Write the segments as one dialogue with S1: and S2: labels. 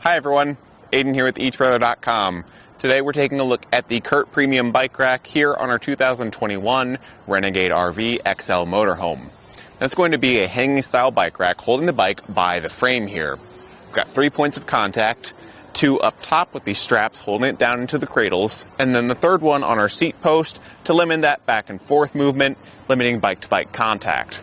S1: Hi everyone, Aiden here with etrailer.com. Today we're taking a look at the CURT Premium Bike Rack here on our 2021 Renegade RV XL Motorhome. That's going to be a hanging style bike rack holding the bike by the frame here. We've got 3 points of contact, 2 up top with these straps holding it down into the cradles, and then the third one on our seat post to limit that back and forth movement, limiting bike-to-bike contact.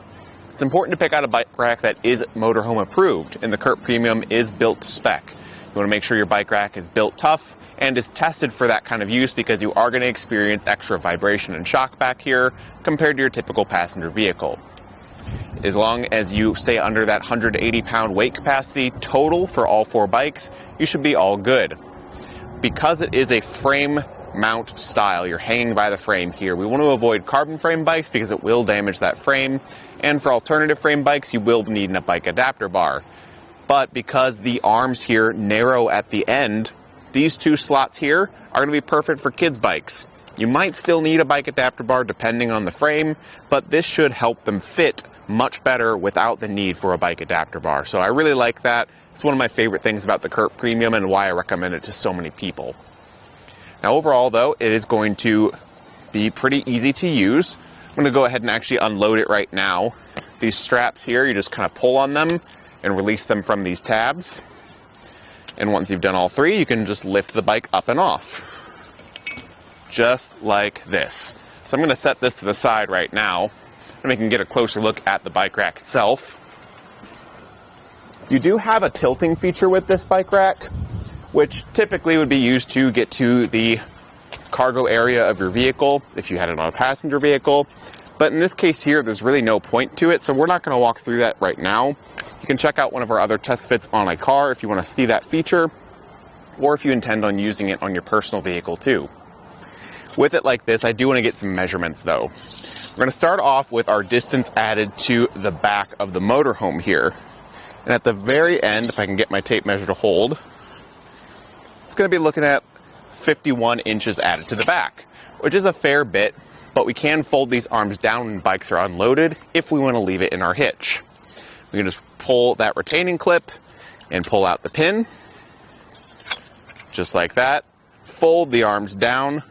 S1: It's important to pick out a bike rack that is motorhome approved, and the CURT Premium is built to spec. You want to make sure your bike rack is built tough and is tested for that kind of use because you are going to experience extra vibration and shock back here compared to your typical passenger vehicle. As long as you stay under that 180-pound weight capacity total for all 4 bikes, you should be all good. Because it is a frame mount style, you're hanging by the frame here, we want to avoid carbon frame bikes because it will damage that frame, and for alternative frame bikes, you will need a bike adapter bar. But because the arms here narrow at the end, these 2 slots here are going to be perfect for kids' bikes. You might still need a bike adapter bar depending on the frame, but this should help them fit much better without the need for a bike adapter bar. So I really like that. It's one of my favorite things about the CURT Premium and why I recommend it to so many people. Now overall though, it is going to be pretty easy to use. I'm going to go ahead and actually unload it right now. These straps here, you just kind of pull on them and release them from these tabs. And once you've done all 3, you can just lift the bike up and off. Just like this. So I'm going to set this to the side right now, and we can get a closer look at the bike rack itself. You do have a tilting feature with this bike rack, which typically would be used to get to the cargo area of your vehicle if you had it on a passenger vehicle. But in this case here, there's really no point to it, so we're not going to walk through that right now. You can check out one of our other test fits on a car if you want to see that feature, or if you intend on using it on your personal vehicle too. With it like this, I do want to get some measurements though. We're going to start off with our distance added to the back of the motorhome here. And at the very end, if I can get my tape measure to hold, it's going to be looking at 51 inches added to the back, which is a fair bit, but we can fold these arms down when bikes are unloaded if we want to leave it in our hitch. We can just pull that retaining clip and pull out the pin, just like that. Fold the arms down,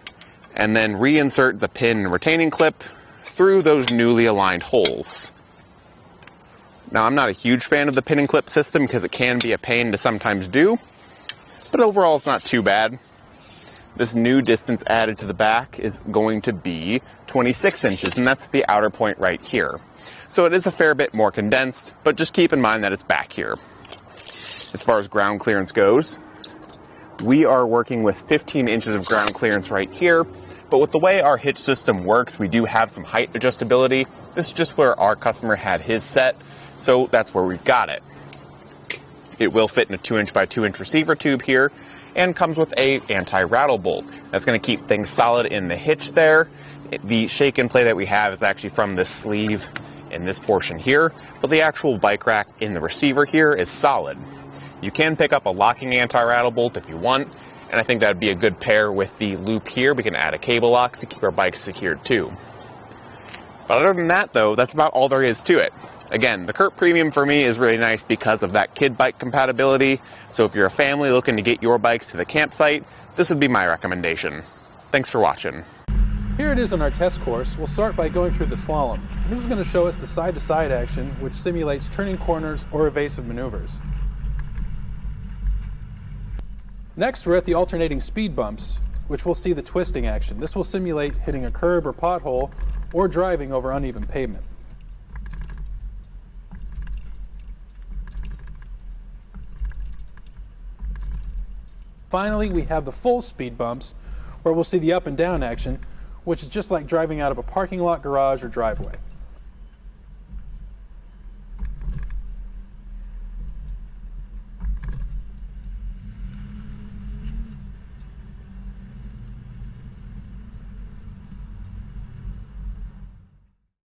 S1: and then reinsert the pin and retaining clip through those newly aligned holes. Now, I'm not a huge fan of the pin and clip system because it can be a pain to sometimes do, but overall it's not too bad. This new distance added to the back is going to be 26 inches, and that's the outer point right here. So it is a fair bit more condensed, but just keep in mind that it's back here. As far as ground clearance goes, we are working with 15 inches of ground clearance right here, but with the way our hitch system works, we do have some height adjustability. This is just where our customer had his set, so that's where we've got it. It will fit in a 2-inch by 2-inch receiver tube here, and comes with a anti-rattle bolt. That's going to keep things solid in the hitch there. The shake and play that we have is actually from this sleeve in this portion here, but the actual bike rack in the receiver here is solid. You can pick up a locking anti-rattle bolt if you want, and I think that would be a good pair with the loop here. We can add a cable lock to keep our bikes secured too. But other than that though, that's about all there is to it. Again, the CURT Premium for me is really nice because of that kid bike compatibility. So if you're a family looking to get your bikes to the campsite, this would be my recommendation. Thanks for watching.
S2: Here it is on our test course. We'll start by going through the Slalom. This is going to show us the side-to-side action, which simulates turning corners or evasive maneuvers. Next, we're at the alternating speed bumps, which we'll see the twisting action. This will simulate hitting a curb or pothole or driving over uneven pavement. Finally, we have the full speed bumps, where we'll see the up and down action, which is just like driving out of a parking lot, garage, or driveway.